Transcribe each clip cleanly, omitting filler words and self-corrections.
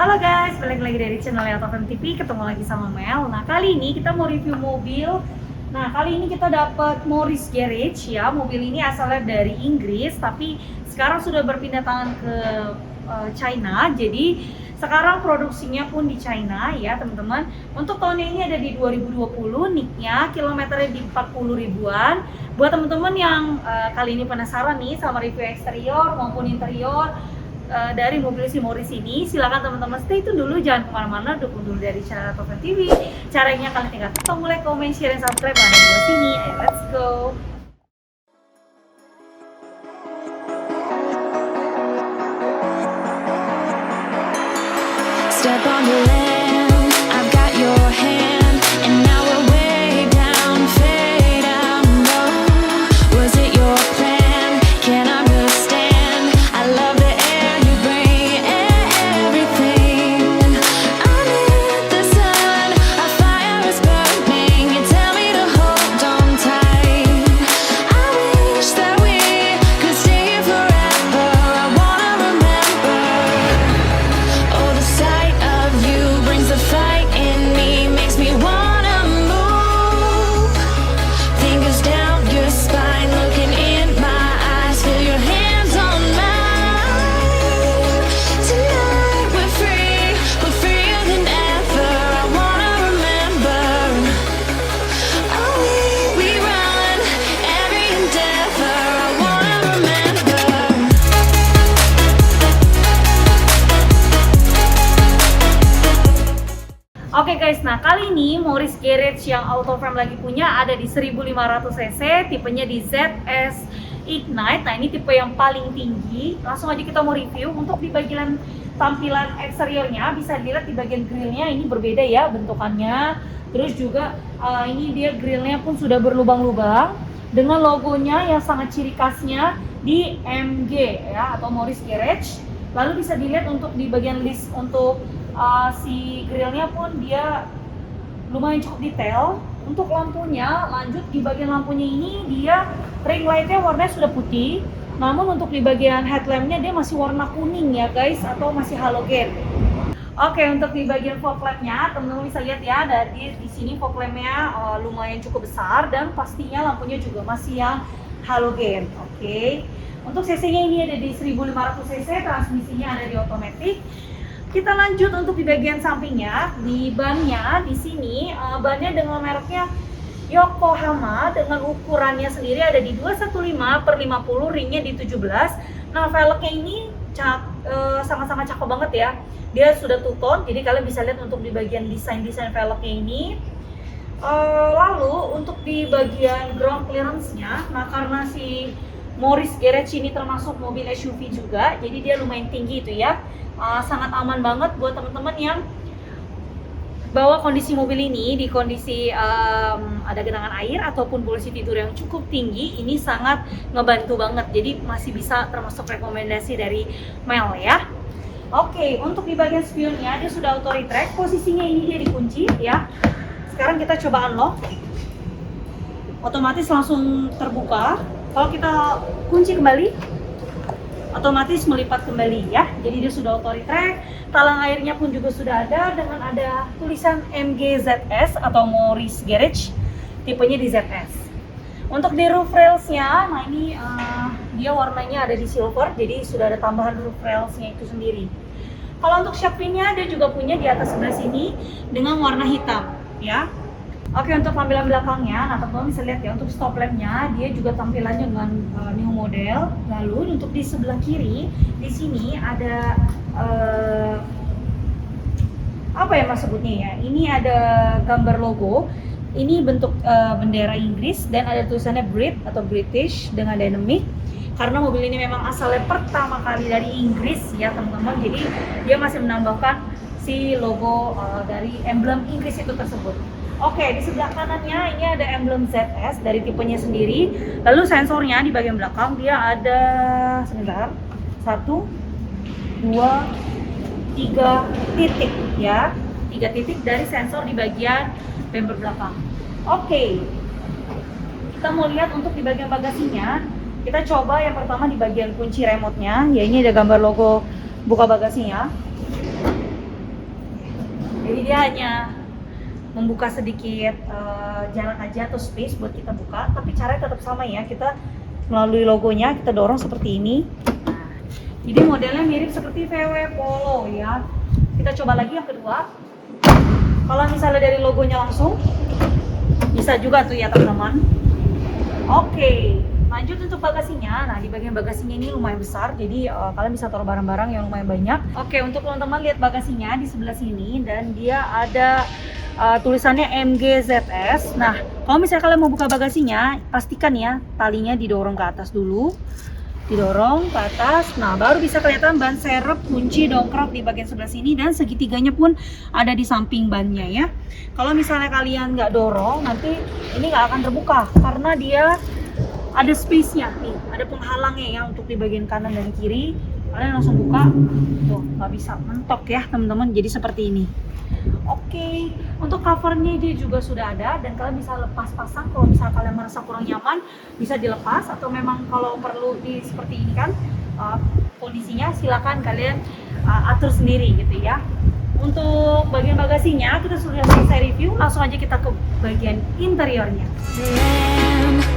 Halo guys, balik lagi dari channel Autofam TV, ketemu lagi sama Mel. Nah, kali ini kita mau review mobil. Nah, kali ini kita dapat Morris Garage ya. Mobil ini asalnya dari Inggris, tapi sekarang sudah berpindah tangan ke China. Jadi sekarang produksinya pun di China ya teman-teman. Untuk tahun ini ada di 2020, nicknya kilometernya di 40 ribuan. Buat teman-teman yang kali ini penasaran nih sama review eksterior maupun interior dari mobil si Morris ini, silakan teman-teman stay tune dulu, jangan kemana-mana, dukung dulu dari channel Autofam TV. Caranya kalian tinggal tombol like, comment, share, dan subscribe di bawah sini. Ayo, let's go. Step on the land, I've got your hand, and now we're way down, fade out low. Was it your plan? Can't understand. I love the air you bring, everything. Under the sun, a fire is burning. You tell me to hold on tight. I wish that we could stay here forever. I wanna remember. Oh, the sight of you brings the fight in me, makes me wanna move. Fingers down your spine, looking in my eyes, feel your hands on mine. Tonight we're freer than ever. I wanna remember. Oh, we run every endeavor. I wanna remember. Oke guys, nah kali ini Morris Garage yang Autofam lagi punya ada di 1500 cc, tipenya di ZS Ignite. Nah, ini tipe yang paling tinggi. Langsung aja kita mau review. Untuk di bagian tampilan eksteriornya, bisa dilihat di bagian grillnya ini berbeda ya bentukannya. Terus juga ini dia grillnya pun sudah berlubang-lubang dengan logonya yang sangat ciri khasnya di MG ya, atau Morris Garage. Lalu bisa dilihat untuk di bagian list untuk si grillnya pun dia lumayan cukup detail. Untuk lampunya, lanjut di bagian lampunya ini dia ring lightnya warnanya sudah putih, namun untuk di bagian headlampnya dia masih warna kuning ya guys, atau masih halogen. Oke, untuk di bagian fog lampnya teman-teman bisa lihat ya, dari di sini fog lampnya lumayan cukup besar, dan pastinya lampunya juga masih yang halogen. Oke, untuk cc-nya ini ada di 1500 cc, transmisinya ada di otomatis. Kita lanjut untuk di bagian sampingnya, di bannya di sini bannya dengan mereknya Yokohama, dengan ukurannya sendiri ada di 215/50, ringnya di 17. Nah, velgnya ini sama-sama cakep banget ya. Dia sudah two-tone, jadi kalian bisa lihat untuk di bagian desain velgnya ini. Lalu untuk di bagian ground clearance-nya, nah karena si Morris Garage ini termasuk mobil SUV juga, jadi dia lumayan tinggi itu ya. Sangat aman banget buat teman-teman yang bawa kondisi mobil ini di kondisi ada genangan air ataupun polusi tidur yang cukup tinggi. Ini sangat ngebantu banget, jadi masih bisa termasuk rekomendasi dari Mel ya. Oke, untuk di bagian spionnya dia sudah auto retract, posisinya ini dia dikunci ya. Sekarang kita coba unlock, otomatis langsung terbuka. Kalau kita kunci kembali, otomatis melipat kembali ya. Jadi dia sudah auto retract. Talang airnya pun juga sudah ada, dengan ada tulisan MGZS atau Morris Garage, tipenya di ZS. Untuk di roof rails-nya, nah ini dia warnanya ada di silver, jadi sudah ada tambahan roof rails-nya itu sendiri. Kalau untuk shock-nya dia juga punya di atas sebelah sini dengan warna hitam ya. Oke, untuk tampilan belakangnya, nah teman-teman bisa lihat ya, untuk stop lamp-nya dia juga tampilannya dengan new model. Lalu untuk di sebelah kiri, di sini ada apa ya mas sebutnya ya? Ini ada gambar logo. Ini bentuk bendera Inggris dan ada tulisannya Brit atau British dengan dynamic. Karena mobil ini memang asalnya pertama kali dari Inggris ya teman-teman. Jadi dia masih menambahkan si logo dari emblem Inggris itu tersebut. Oke, di sebelah kanannya ini ada emblem ZS dari tipenya sendiri. Lalu sensornya di bagian belakang dia ada, sebentar, 1, 2, 3 titik ya. 3 titik dari sensor di bagian bumper belakang. Oke, kita mau lihat untuk di bagian bagasinya. Kita coba yang pertama di bagian kunci remote-nya, ya ini ada gambar logo buka bagasinya. Jadi dia hanya membuka sedikit jarak aja atau space buat kita buka, tapi caranya tetap sama ya, kita melalui logonya kita dorong seperti ini. Nah, jadi modelnya mirip seperti VW Polo ya. Kita coba lagi yang kedua. Kalau misalnya dari logonya langsung bisa juga tuh ya teman-teman. Oke, lanjut untuk bagasinya. Nah, di bagian bagasinya ini lumayan besar, jadi kalian bisa taruh barang-barang yang lumayan banyak. Oke, untuk teman-teman lihat bagasinya di sebelah sini, dan dia ada tulisannya MGZS. Nah, kalau misalnya kalian mau buka bagasinya, pastikan ya talinya didorong ke atas dulu. Didorong ke atas, nah baru bisa kelihatan ban serep, kunci, dongkrak di bagian sebelah sini, dan segitiganya pun ada di samping bannya ya. Kalau misalnya kalian nggak dorong, nanti ini nggak akan terbuka karena dia ada space-nya nih, ada penghalangnya ya untuk di bagian kanan dan kiri. Kalian langsung buka, tuh nggak bisa mentok ya teman-teman. Jadi seperti ini. Oke, untuk covernya dia juga sudah ada, dan kalian bisa lepas pasang kalau misalnya kalian merasa kurang nyaman, bisa dilepas, atau memang kalau perlu di seperti ini kan kondisinya, silakan kalian atur sendiri gitu ya. Untuk bagian bagasinya kita sudah selesai review, langsung aja kita ke bagian interiornya.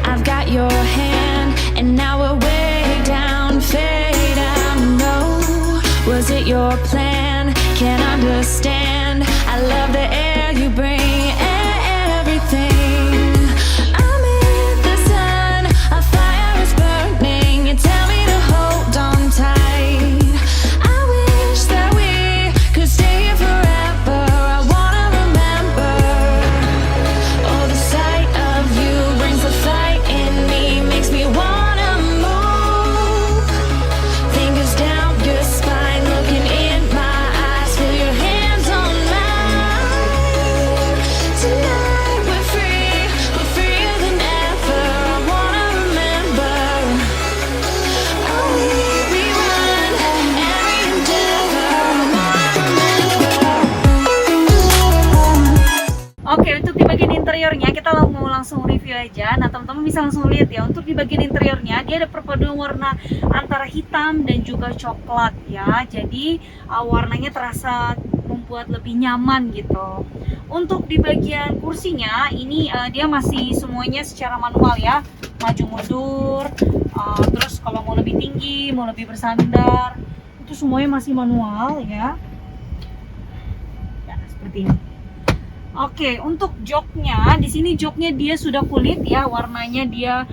I've got your hand, and now we're way down, fade out. No, was it your plan? Can't understand. I love the air you bring, everything. I'm in the sun, a fire is burning. You tell me to hold on tight. I wish that we could stay here forever. I wanna remember. Oh, the sight of you brings the fight in me, makes me wanna move. Fingers down your spine, looking in my eyes, feel your hands on mine. Tonight we're freer than ever. I wanna remember. Oh, we run every endeavor. I wanna remember. Oke, untuk di bagian interiornya kita mau langsung review aja. Nah, teman-teman bisa langsung lihat ya. Untuk di bagian interiornya dia ada perpaduan warna antara hitam dan juga coklat ya. Jadi warnanya terasa membuat lebih nyaman gitu. Untuk di bagian kursinya ini dia masih semuanya secara manual ya. Maju mundur. Terus kalau mau lebih tinggi, mau lebih bersandar, itu semuanya masih manual ya. Ya, seperti ini. Oke, untuk joknya, di sini joknya dia sudah kulit ya, warnanya dia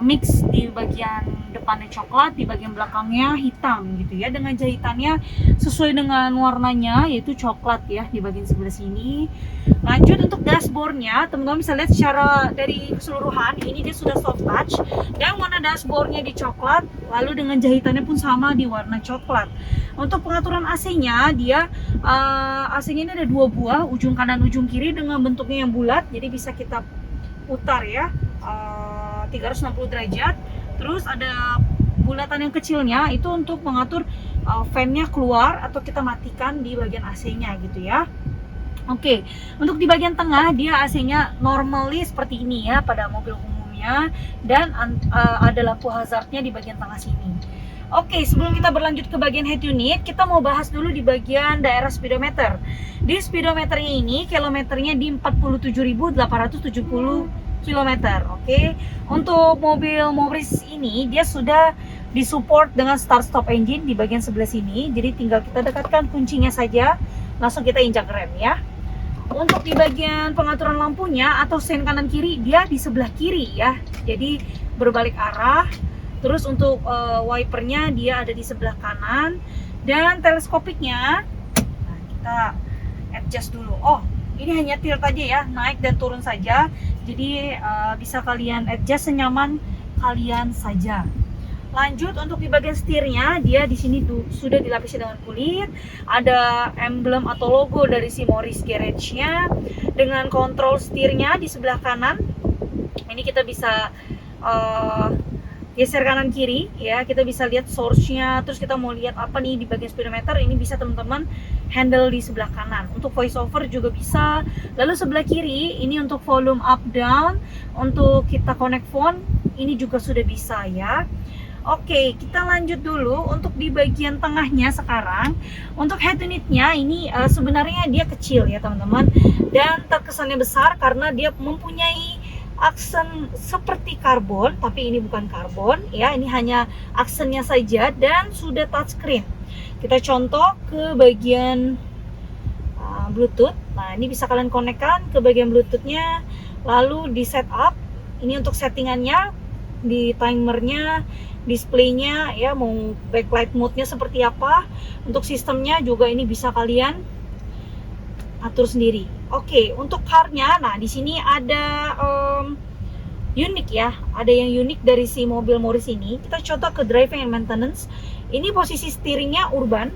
mix, di bagian depannya coklat, di bagian belakangnya hitam gitu ya, dengan jahitannya sesuai dengan warnanya yaitu coklat ya di bagian sebelah sini. Lanjut untuk dashboardnya, teman-teman bisa lihat secara dari keseluruhan ini dia sudah soft touch, dan warna dashboardnya di coklat, lalu dengan jahitannya pun sama di warna coklat. Untuk pengaturan AC-nya, dia AC-nya ini ada dua buah, ujung kanan ujung kiri dengan bentuknya yang bulat, jadi bisa kita putar ya 360 derajat. Terus ada bulatan yang kecilnya itu untuk mengatur fan-nya keluar atau kita matikan di bagian AC-nya gitu ya. Oke, untuk di bagian tengah dia AC-nya normally seperti ini ya pada mobil umumnya, dan ada lampu hazardnya di bagian tengah sini. Oke, sebelum kita berlanjut ke bagian head unit, kita mau bahas dulu di bagian daerah speedometer. Di speedometernya ini, kilometernya di 47.870 km. Oke, untuk mobil Morris ini, dia sudah disupport dengan start stop engine di bagian sebelah sini. Jadi tinggal kita dekatkan kuncinya saja, langsung kita injak rem ya. Untuk di bagian pengaturan lampunya atau sen kanan kiri, dia di sebelah kiri ya. Jadi berbalik arah. Terus untuk wipernya dia ada di sebelah kanan, dan teleskopiknya nah, kita adjust dulu. Oh, ini hanya tilt aja ya, naik dan turun saja. Jadi bisa kalian adjust senyaman kalian saja. Lanjut untuk di bagian setirnya, dia di sini sudah dilapisi dengan kulit. Ada emblem atau logo dari si Morris Garage-nya, dengan kontrol setirnya di sebelah kanan. Ini kita bisa geser kanan kiri ya, kita bisa lihat source-nya. Terus kita mau lihat apa nih di bagian speedometer, ini bisa teman-teman handle di sebelah kanan. Untuk voice over juga bisa. Lalu sebelah kiri ini untuk volume up down, untuk kita connect phone ini juga sudah bisa ya. Oke, kita lanjut dulu untuk di bagian tengahnya sekarang. Untuk head unitnya ini sebenarnya dia kecil ya teman-teman, dan terkesannya besar karena dia mempunyai aksen seperti karbon, tapi ini bukan karbon ya, ini hanya aksennya saja dan sudah touchscreen. Kita contoh ke bagian Bluetooth. Nah, ini bisa kalian konekkan ke bagian Bluetoothnya, lalu di setup. Ini untuk settingannya, di timernya, displaynya ya, mau backlight mode-nya seperti apa. Untuk sistemnya juga ini bisa kalian atur sendiri. Oke, untuk car-nya, nah di sini ada unik ya, ada yang unik dari si mobil Morris ini. Kita contoh ke driving and maintenance. Ini posisi steeringnya urban.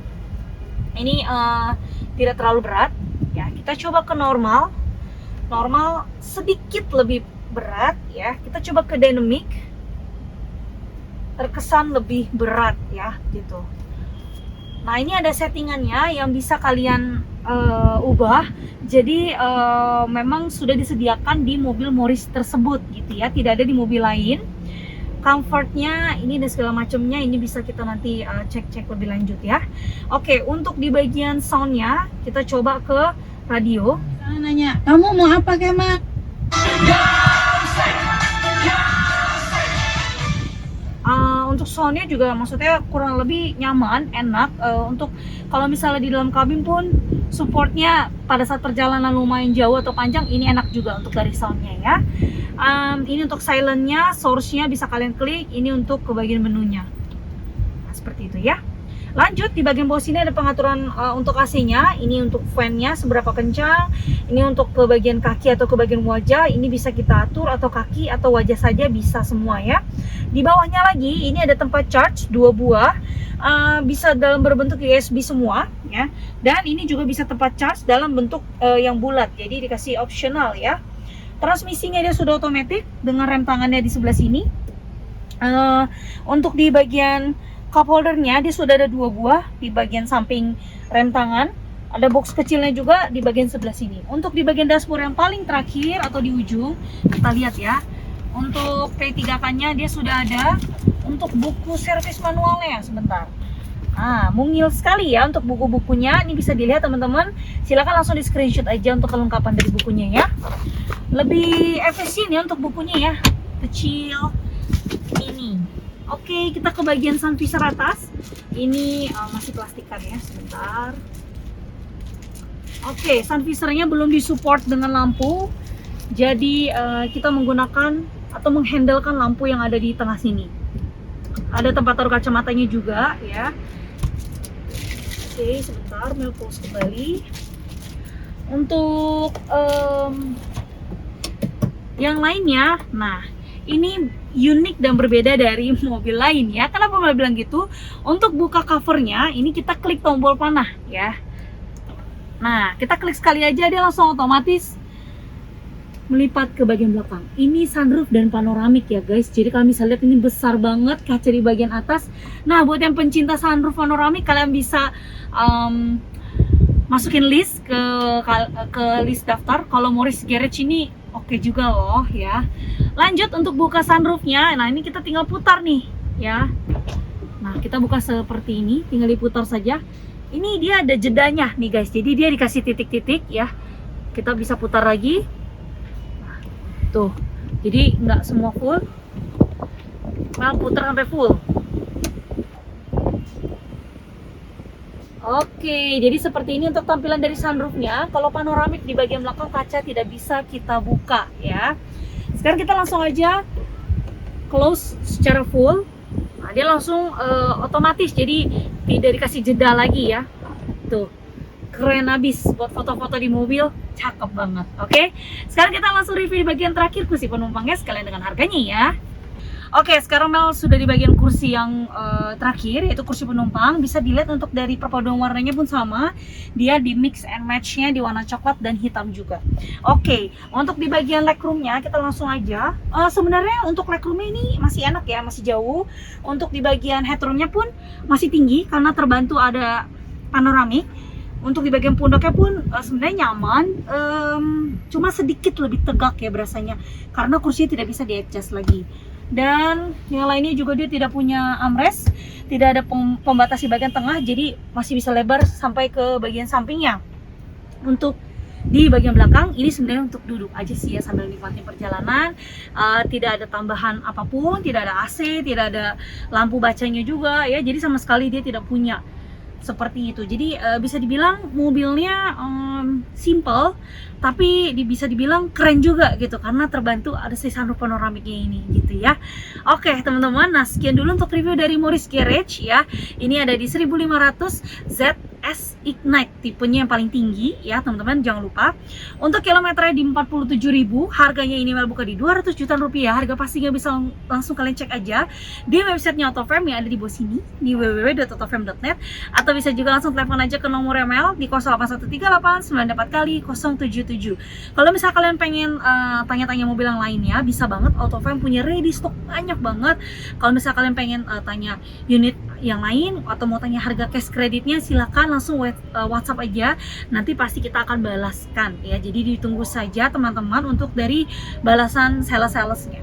Ini tidak terlalu berat ya. Kita coba ke normal. Normal sedikit lebih berat ya. Kita coba ke dynamic. Terkesan lebih berat ya gitu. Nah, ini ada settingannya yang bisa kalian ubah. Jadi memang sudah disediakan di mobil Morris tersebut gitu ya, tidak ada di mobil lain. Comfortnya ini dan segala macamnya ini bisa kita nanti cek-cek lebih lanjut ya. Oke, untuk di bagian soundnya kita coba ke radio. Nanya, kamu mau apa Kemal? Untuk soundnya juga maksudnya kurang lebih nyaman, enak. Untuk kalau misalnya di dalam kabin pun supportnya pada saat perjalanan lumayan jauh atau panjang, ini enak juga untuk dari soundnya ya. Ini untuk silentnya, source-nya bisa kalian klik. Ini untuk ke bagian menunya. Nah, seperti itu ya. Lanjut, di bagian bawah sini ada pengaturan untuk AC-nya. Ini untuk fan-nya seberapa kencang. Ini untuk ke bagian kaki atau ke bagian wajah. Ini bisa kita atur, atau kaki atau wajah saja bisa semua ya. Di bawahnya lagi ini ada tempat charge 2 buah. Bisa dalam berbentuk USB semua ya. Dan ini juga bisa tempat charge dalam bentuk yang bulat. Jadi dikasih optional ya. Transmisinya dia sudah otomatis dengan rem tangannya di sebelah sini. Untuk di bagian cup holdernya dia sudah ada 2 buah di bagian samping rem tangan. Ada box kecilnya juga di bagian sebelah sini. Untuk di bagian dashboard yang paling terakhir atau di ujung, kita lihat ya. Untuk P3K-nya dia sudah ada. Untuk buku servis manualnya sebentar. Mungil sekali ya untuk buku-bukunya. Ini bisa dilihat teman-teman. Silakan langsung di screenshot aja untuk kelengkapan dari bukunya ya. Lebih efisien ya untuk bukunya ya. Kecil ini. Oke, kita ke bagian sun visor atas. Ini masih plastikan ya, sebentar. Oke, sun visornya belum disupport dengan lampu. Jadi kita menggunakan atau menghandlekan lampu yang ada di tengah sini. Ada tempat taruh kacamatanya juga ya. Oke, sebentar, melpause kembali. Untuk yang lainnya, nah ini unik dan berbeda dari mobil lain ya. Kenapa mau bilang gitu? Untuk buka covernya, ini kita klik tombol panah ya. Nah, kita klik sekali aja dia langsung otomatis melipat ke bagian belakang. Ini sunroof dan panoramik ya guys. Jadi kalian bisa lihat ini besar banget kaca di bagian atas. Nah, buat yang pencinta sunroof panoramik, kalian bisa masukin list ke list daftar. Kalau Morris Garage ini oke juga loh ya. Lanjut untuk buka sunroofnya. Nah, ini kita tinggal putar nih ya. Nah, kita buka seperti ini, tinggal diputar saja. Ini dia ada jedanya nih guys. Jadi dia dikasih titik-titik ya. Kita bisa putar lagi. Nah, tuh. Jadi nggak semua full. Nah, putar sampai full. Oke, jadi seperti ini untuk tampilan dari sunroofnya. Kalau panoramik di bagian belakang kaca tidak bisa kita buka ya. Sekarang kita langsung aja close secara full. Nah, dia langsung otomatis, jadi tidak dikasih jeda lagi ya. Tuh, keren abis buat foto-foto di mobil, cakep banget. Oke, sekarang kita langsung review di bagian terakhir, kursi penumpangnya sekalian dengan harganya ya. Oke, sekarang Mel sudah di bagian kursi yang terakhir, yaitu kursi penumpang. Bisa dilihat untuk dari perpaduan warnanya pun sama. Dia di mix and match-nya di warna coklat dan hitam juga. Oke, untuk di bagian legroom-nya kita langsung aja. Sebenarnya untuk legroom-nya ini masih enak ya, masih jauh. Untuk di bagian headroom-nya pun masih tinggi karena terbantu ada panoramik. Untuk di bagian pundaknya pun sebenarnya nyaman, cuma sedikit lebih tegak ya berasanya karena kursinya tidak bisa di-adjust lagi. Dan yang lainnya juga dia tidak punya armrest, tidak ada pembatas di bagian tengah, jadi masih bisa lebar sampai ke bagian sampingnya. Untuk di bagian belakang ini sebenarnya untuk duduk aja sih ya sambil nikmatin perjalanan. Tidak ada tambahan apapun, tidak ada AC, tidak ada lampu bacanya juga ya, jadi sama sekali dia tidak punya seperti itu. Jadi bisa dibilang mobilnya simple, tapi bisa dibilang keren juga gitu karena terbantu ada si sunroof panoramiknya ini gitu ya. Oke teman-teman, nah sekian dulu untuk review dari Morris Garage ya. Ini ada di 1500 ZS Ignite, tipenya yang paling tinggi ya teman-teman, jangan lupa. Untuk kilometernya di 47.000, harganya ini Mel buka di 200 jutaan rupiah. Harga pastinya bisa langsung kalian cek aja di websitenya Autoframe yang ada di bawah sini di www.autoframe.net, atau bisa juga langsung telepon aja ke nomor Mel di 081389 Kalau misalnya kalian pengen tanya-tanya mobil yang lainnya, bisa banget, Autoframe punya ready stock banyak banget. Kalau misalnya kalian pengen tanya unit yang lain atau mau tanya harga cash kreditnya, silakan langsung WhatsApp aja, nanti pasti kita akan balaskan ya. Jadi ditunggu saja teman-teman untuk dari balasan sales-salesnya.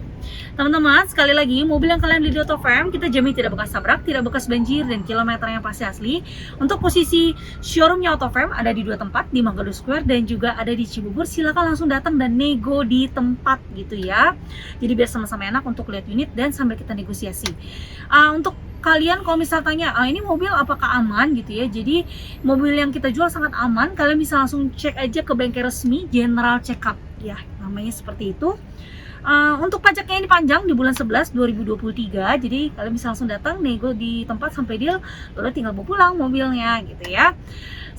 Teman-teman, sekali lagi, mobil yang kalian beli di Autoframe kita jamin tidak bekas tabrak, tidak bekas banjir, dan kilometernya pasti asli. Untuk posisi showroomnya Autoframe ada di 2 tempat, di Manggado Square dan juga ada di Cibubur. Silakan langsung datang dan nego di tempat gitu ya. Jadi biar sama-sama enak untuk lihat unit dan sambil kita negosiasi. Untuk kalian kalau misal tanya, ini mobil apakah aman gitu ya, jadi mobil yang kita jual sangat aman. Kalian bisa langsung cek aja ke bengkel resmi General Checkup ya, namanya seperti itu. Untuk pajaknya ini panjang di bulan 11 2023, jadi kalian bisa langsung datang nego di tempat sampai deal, lalu tinggal bawa pulang mobilnya gitu ya.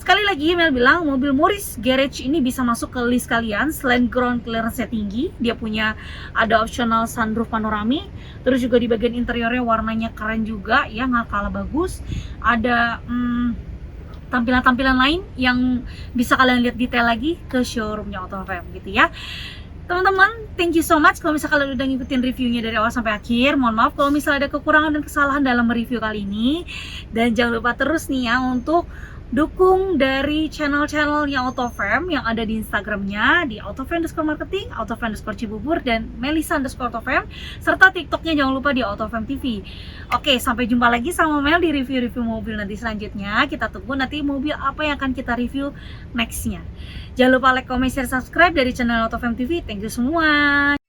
Sekali lagi Mel bilang, mobil Morris Garage ini bisa masuk ke list kalian selain ground clearance-nya tinggi, dia punya ada optional sunroof panorami, terus juga di bagian interiornya warnanya keren juga ya, nggak kalah bagus. Ada tampilan-tampilan lain yang bisa kalian lihat detail lagi ke showroomnya Autoframe gitu ya. Teman-teman, thank you so much kalau misalnya kalian udah ngikutin reviewnya dari awal sampai akhir. Mohon maaf kalau misalnya ada kekurangan dan kesalahan dalam review kali ini. Dan jangan lupa terus nih ya untuk dukung dari channel-channelnya Autoframe yang ada di Instagramnya di @autoframe_marketing, @autoframe_cibubur, dan melissa_autoframe, serta TikToknya jangan lupa di Autoframe TV. Oke, sampai jumpa lagi sama Mel di review-review mobil nanti selanjutnya. Kita tunggu nanti mobil apa yang akan kita review nextnya. Jangan lupa like, comment, share, subscribe dari channel Autoframe TV. Thank you semua.